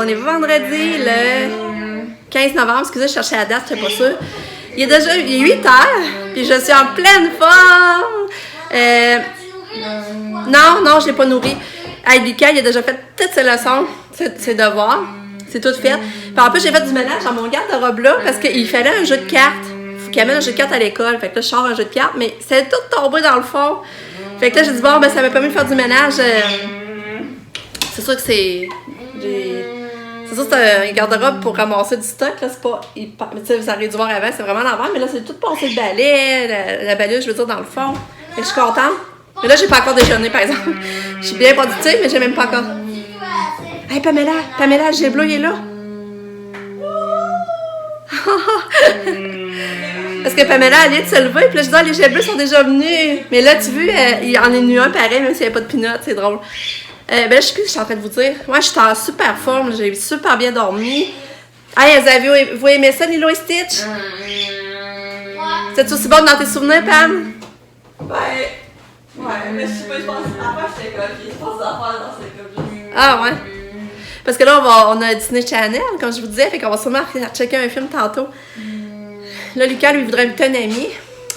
On est vendredi le 15 novembre. Excusez, je cherchais la date, je suis pas sûre. Il est 8 heures, puis je suis en pleine forme. Non, je l'ai pas nourri. Hey, Lucas, il a déjà fait toutes ses leçons, ses devoirs. C'est tout fait. Puis en plus, j'ai fait du ménage dans mon garde-robe là parce qu'il fallait un jeu de cartes. Faut qu'il amène un jeu de cartes à l'école. Fait que là, je sors un jeu de cartes, mais c'est tout tombé dans le fond. Fait que là, j'ai dit, bon, ben, ça m'a permis de faire du ménage. C'est sûr que c'est un garde-robe pour ramasser du stock. Là, c'est pas. Mais tu sais, ça aurait dû voir avant, c'est vraiment l'envers. Mais là, c'est tout passé le balai, la balayeuse, je veux dire, dans le fond. Fait que je suis contente. Mais là, j'ai pas encore déjeuné, par exemple. Je suis bien productive, mais j'ai même pas encore. Hey, Pamela, le jet bleu, il est là. Parce que Pamela, elle vient de se lever, puis là, je dis, les jets bleus sont déjà venus. Mais là, tu vois, il y en est venu un pareil, même s'il n'y avait pas de peanut, c'est drôle. Ben là, je sais plus ce que je suis en train de vous dire. Moi, je suis en super forme, j'ai super bien dormi. Hey, vous aimez ça, Lilo et Stitch? C'est aussi bon dans tes souvenirs, Pam? Ouais, mais je sais pas, je pense avant j'étais comme, je pense des affaires dans cette comme juste. Ah ouais? Parce que là, on a un Disney Channel, comme je vous disais, fait qu'on va sûrement checker un film tantôt. Là, Lucas, lui, voudrait inviter un ami.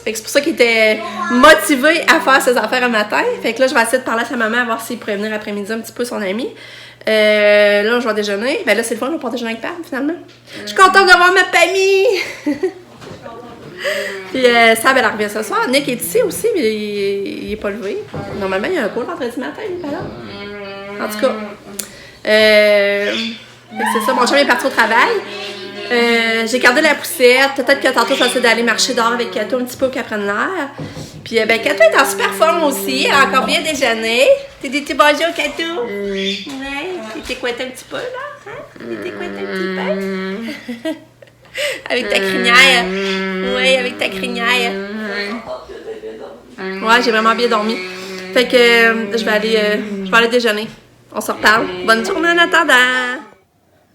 Fait que c'est pour ça qu'il était motivé à faire ses affaires un matin. Fait que là, je vais essayer de parler à sa maman, à voir s'il pourrait venir après-midi un petit peu son ami. Là, je vais déjeuner. Ben là, c'est le fun, on va pas déjeuner avec Pam, finalement. Je suis contente d'avoir ma famille! Puis Sab, elle revient ce soir. Nick est ici aussi, mais il est pas levé. Normalement, il y a un cours vendredi matin, il est pas là. En tout cas, c'est ça. Mon chum est parti au travail. J'ai gardé la poussette. Peut-être que tantôt, je vais essayer d'aller marcher dehors avec Kato un petit peu pour qu'elle prenne l'air. Puis, Kato est en super forme aussi. Elle a encore bien déjeuné. T'es des petits bonjours, Kato? Ouais. T'es couetté un petit peu, là? Hein? T'es couetté un petit peu? Avec ta crinière. Oui, avec ta crinière. Ouais, j'ai vraiment bien dormi. Fait que je vais aller déjeuner. On se reparle. Bonne journée en attendant.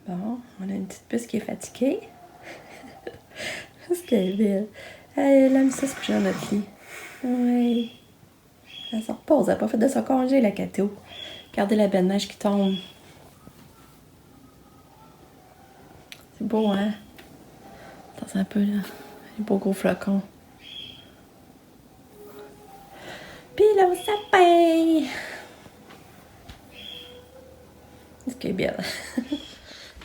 Bon, on a une petite puce qui est fatiguée. Parce qu'elle est belle. Elle aime ça se coucher dans notre lit. Oui. Elle se repose. Elle n'a pas fait de son congé, la Cato. Regardez la belle neige qui tombe. C'est beau, hein? Attends un peu, là. Les beaux gros flocons. Puis là, au sapin! Est-ce qu'elle est belle?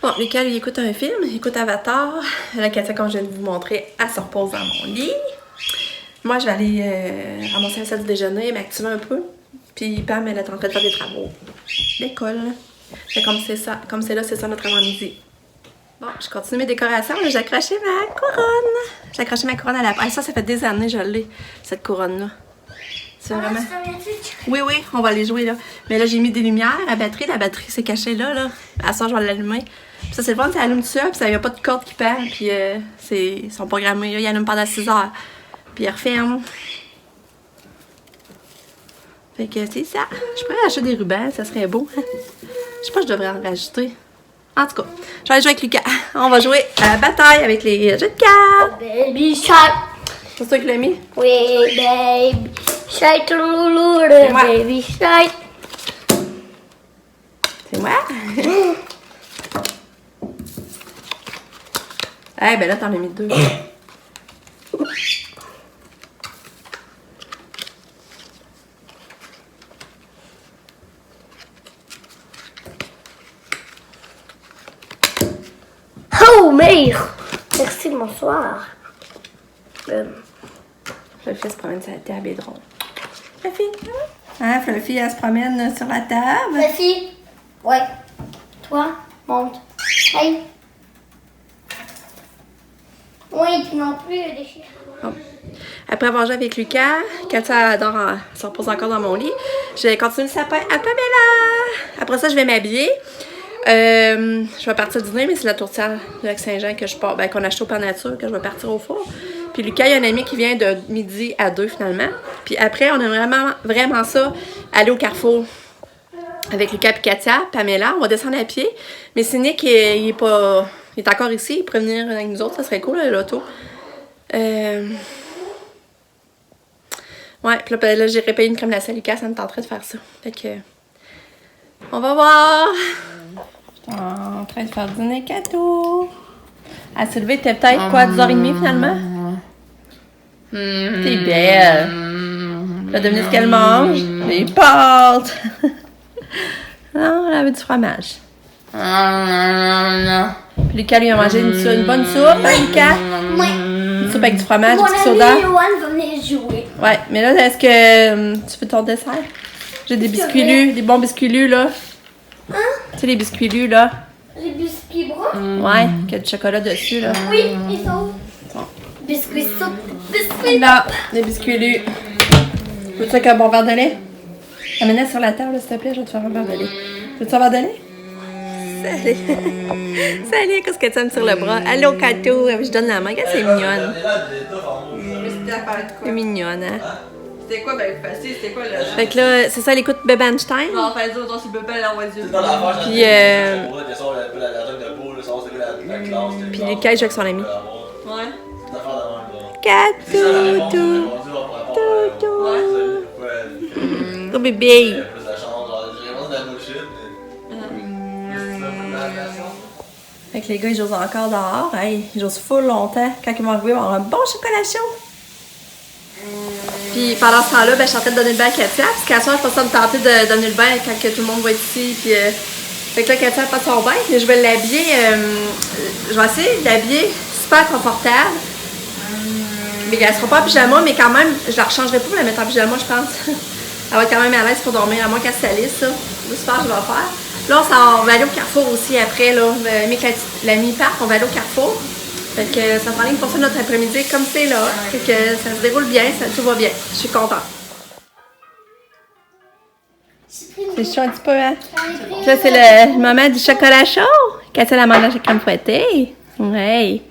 Bon, Lucas, lui, écoute un film. Il écoute Avatar. La Katia, comme je viens de vous montrer, elle se repose dans mon lit. Moi, je vais aller ramasser un set du déjeuner, m'activer un peu. Puis Pam, elle est en train de faire des travaux d'école. Comme c'est là, c'est ça notre avant-midi. Bon, je continue mes décorations. J'ai accroché ma couronne. J'ai accroché ma couronne à la... Ah, ça fait des années que je l'ai, cette couronne-là. C'est vraiment... Oui, on va aller jouer, là. Mais là, j'ai mis des lumières à batterie. La batterie s'est cachée là. À ça, je vais l'allumer. Puis ça, c'est le fun, ça allume tout seul. Puis il n'y a pas de corde qui perd. Puis ils sont programmés, là. Ils allument pendant 6 heures. Puis ils referment. Fait que c'est ça. Je pourrais acheter des rubans, ça serait beau. Je sais pas, je devrais en rajouter. En tout cas, je vais aller jouer avec Lucas. On va jouer à la bataille avec les jeux de cartes. Baby shark. C'est toi qui l'as mis? Oui, baby shark. C'est moi. Baby shark. C'est moi? Eh ben là, t'en as mis 2. Oh, mère. Merci, bonsoir. Fluffy se promène sur la table, elle est drôle. Fluffy? Hein, Fluffy, elle se promène sur la table. Fluffy. Ouais. Toi, monte. Hey. Oui, tu non plus, des chiens. Bon. Après avoir joué avec Lucas, Katia adore se repose encore dans mon lit. Je vais continuer le sapin à Pamela. Après ça, je vais m'habiller. Je vais partir dîner, mais c'est la tourtière de Lac-Saint-Jean que je pars, qu'on a acheté au Pan Nature, que je vais partir au four. Puis Lucas, il y a un ami qui vient de midi à 2 finalement. Puis après, on a vraiment ça, aller au Carrefour avec Lucas et Katia, Pamela. On va descendre à pied. Mais c'est Nick, il est encore ici, il pourrait venir avec nous autres, ça serait cool, l'auto. Ouais, puis là, j'ai repayé une crème glacée à Lucas, ça me tenterait de faire ça. Fait que, on va voir. En train de faire dîner cadeau. À se lever, t'es peut-être quoi, 10h30 finalement? T'es belle. Tu vas deviner ce qu'elle mange? Les pâtes. Non, elle avait du fromage. Puis Lucas lui a mangé une bonne soupe, hein, Lucas? Oui. Une soupe avec du fromage, Mon du petit ami soda. Yoann va venir jouer. Ouais, mais là, est-ce que tu veux ton dessert? J'ai des biscuits lus, des bons biscuits lus, là. Hein? Tu sais, les biscuits lus, là? Les biscuits bruns? Ouais, qui a du chocolat dessus, là. Oui, ils sont. Biscuits soupe. Biscuits. Là, des biscuits lus. Veux-tu avec un bon verre de lait? Amène-la sur la table, s'il te plaît, je vais te faire un verre de lait. Veux-tu un verre de lait? Salut! Salut, qu'est-ce que tu aimes sur le bras? Allô, Kato! Je donne la main, c'est mignonne. C'est mignonne, hein? C'était quoi, ben, facile, c'était quoi le. Fait que là, c'est ça, elle écoute Bebe Einstein. Non, fallait dire, dans ce bébé, là, on va dire. Puis Lucas, il joue avec son ami. Ouais. Kato! Oh bébé! Fait que les gars, ils jouent encore dehors. Hey, ils jouent full longtemps. Quand ils vont arriver, ils vont avoir un bon chocolat chaud. Puis pendant ce temps-là, ben, je suis en train de donner le bain à Katia. Parce qu'à soir, je pense que ça me tentait de donner le bain quand que tout le monde va être ici. Puis, fait que là, Katia n'a pas son bain. Mais je vais l'habiller. Je vais essayer de l'habiller super confortable. Mais elle sera pas en pyjama, mais quand même, je la rechangerai pas pour la mettre en pyjama, je pense. Elle va être quand même à l'aise pour dormir, à moins qu'elle se salisse, ça. J'espère que je vais faire. Là, on va aller au Carrefour aussi après, là. Mais que l'ami part, on va aller au Carrefour. Fait que ça prend ligne pour ça notre après-midi comme c'est là. Fait que ça se déroule bien, tout va bien. Je suis contente. C'est chaud un petit peu, hein? Là, c'est le moment du chocolat chaud. Katia la mange la crème fouettée. Ouais.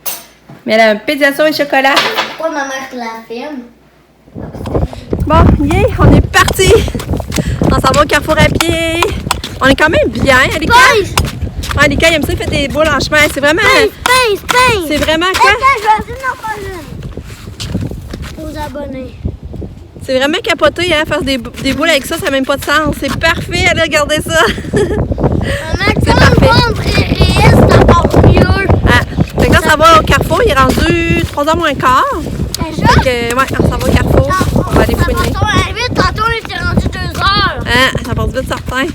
Mais elle a un pédiation et chocolat. Pourquoi ma mère la filme? Bon, yeah, on est parti. On s'en va au Carrefour à pied. On est quand même bien, Alika. Ouais, Alika, il aime ça, il fait des boules en chemin. C'est vraiment... Pince! C'est vraiment quoi? Attends, je vais faire aux abonnés. C'est vraiment capoté, hein, faire des boules avec ça, ça n'a même pas de sens. C'est parfait, allez, regardez ça. Maman, C'est parfait. réel, c'est encore mieux. Ah, fait que là, ça va au Carrefour, il est rendu 3h moins quart. Déjà? Fait que, ouais, on s'en va au Carrefour. On va aller fouiner. Tantôt, on était rendu 2 heures. Hein, ça passe vite, certain.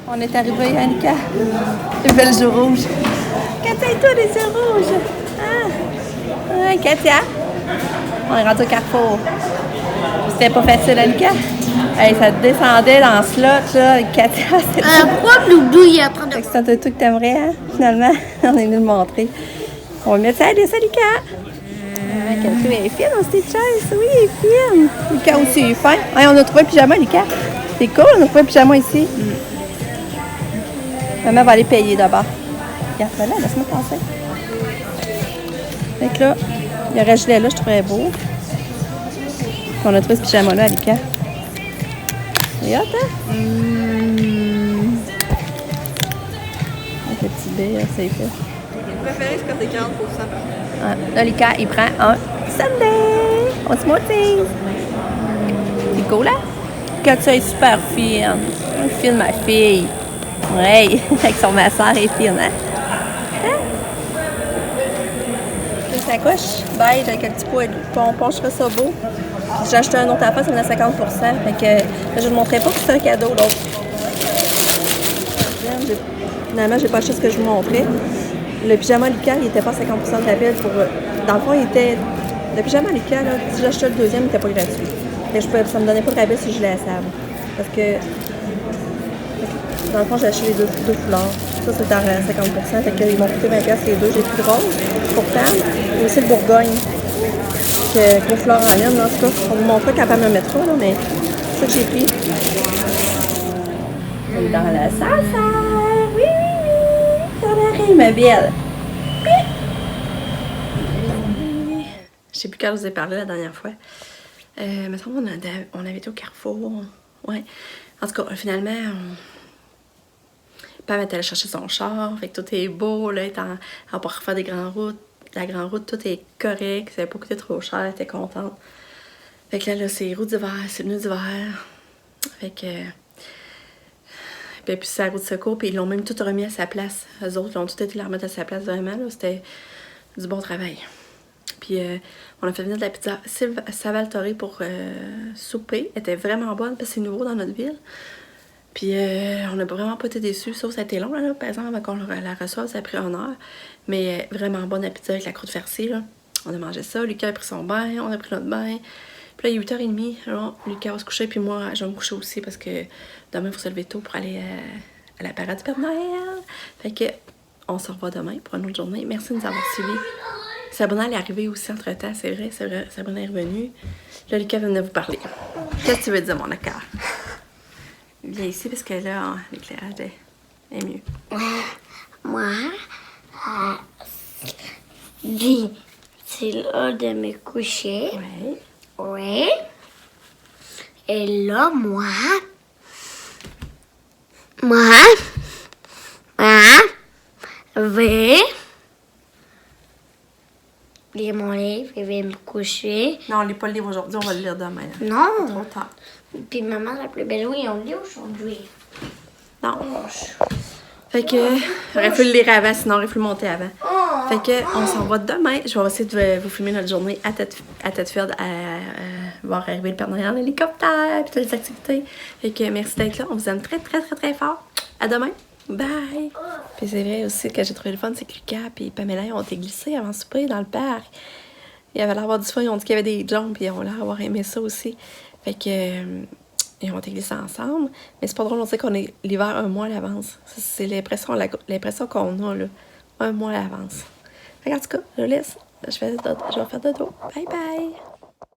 On est arrivé, Annika. Les belles yeux rouges. Katia et toi, les yeux rouges. Ah. Ouais, Katia. On est rendu au Carrefour. C'était pas facile, Annika. Hey, ça descendait dans ce lot, là. Katia, c'est Pourquoi Bloubdou il est en train de... fait que c'est un truc que t'aimerais, hein? Finalement, on est venu le montrer. On va mettre ça à ça, Lucas. Katia, elle est fine dans cette chaise. Oui, elle est fine. Lucas aussi, il est fin. Hey, on a trouvé le pyjama, Lucas. C'est cool, on a trouvé le pyjama ici. Maman va aller payer d'abord. Regarde, là, laisse-moi passer. Fait que là, il y aurait gelé là, je trouverais beau. On a trouvé ce pyjama-là, Alika. Regarde, hein? Avec le petit B, c'est fait. Mon préféré, c'est quand c'est 40%. Ah, là, Alika, il prend un Sunday. On se motive. C'est cool, hein? Katia est super fine. Fine, ma fille. Ouais, avec son masseur et fine, hein? Une sacoche beige avec un petit pompon, je ferais ça beau. J'ai acheté un autre affaire, ça me donne 50%. Fait que je ne vous montrerai pas que c'est un cadeau, l'autre. Finalement, j'ai pas acheté ce que je vous montrais. Le pyjama Lucas, il était pas 50% de rabais pour... Dans le fond, il était... Le pyjama Lucas, là, si j'achetais le deuxième, il était pas gratuit. Mais ça me donnait pas de rabais si je l'ai à sable. Parce que... Dans le fond, j'ai acheté les deux couleurs. Ça, c'était à 50%. Fait qu'ils m'ont coûté 20$ les deux. J'ai pris le rose pour Tam et aussi le Bourgogne. Gros fleur en laine. En tout cas, on vous montrera quand elle me mettra, là, mais c'est ça que j'ai pris. On est dans la salsa. Oui, oui, oui. Dans la reine, ma belle. Je sais plus quand je vous ai parlé la dernière fois. Il me semble qu'on avait été au Carrefour. Ouais. En tout cas, finalement, Pam est allée chercher son char, fait que tout est beau, là, on peut refaire des grandes routes. La grande route, tout est correct, ça n'a pas coûté trop cher, elle était contente. Fait que là, c'est route d'hiver, c'est pneus d'hiver. Fait que... Puis c'est la route de secours, puis ils l'ont même tout remis à sa place. Eux autres, ils ont tout été la remettre à sa place, vraiment, là, c'était du bon travail. Puis on a fait venir de la pizza Salvatore pour souper. Elle était vraiment bonne, parce que c'est nouveau dans notre ville. Puis on n'a vraiment pas été déçus, sauf que ça a été long, là, par exemple, avant qu'on la reçoive, ça a pris 1 heure. Mais vraiment bonne la pizza avec la croûte farcie, là. On a mangé ça, Lucas a pris son bain, on a pris notre bain. Puis là, il est 8h30, alors Lucas va se coucher, puis moi, je vais me coucher aussi, parce que demain, il faut se lever tôt pour aller à la parade du Père Noël. Fait que, on se revoit demain pour une autre journée. Merci de nous avoir suivis. Sabrina est arrivée aussi entre-temps, c'est vrai, Sabrina est revenue. Là, Lucas vient de vous parler. Qu'est-ce que tu veux dire, mon accord? Viens ici, parce que là, l'éclairage est mieux. Moi, c'est l'heure de me coucher. Oui. Oui. Et là, moi, vais lire mon livre et vais me coucher. Non, on lit pas le livre aujourd'hui, on va le lire demain. Non. Trop tard. Puis maman, la plus belle, oui, on lit aujourd'hui. Non. Fait que, j'aurais pu le lire avant, sinon j'aurais pu le monter avant. Fait que, on s'en va demain. Je vais essayer de vous filmer notre journée à Thetford, à voir arriver le Père Noël en hélicoptère, puis toutes les activités. Fait que, merci d'être là. On vous aime très, très, très, très fort. À demain. Bye! Puis c'est vrai aussi que j'ai trouvé le fun, c'est que Lucas et Pamela ont été glissés avant le souper dans le parc. Ils avaient l'air d'avoir du fun, ils ont dit qu'il y avait des jumps, puis ils ont l'air d'avoir aimé ça aussi. Fait que... ils ont été glissés ensemble. Mais c'est pas drôle, on sait qu'on est l'hiver 1 mois à l'avance. C'est l'impression qu'on a, là. 1 mois à l'avance. Fait qu'en tout cas, je laisse. Je vais faire dodo. Bye bye!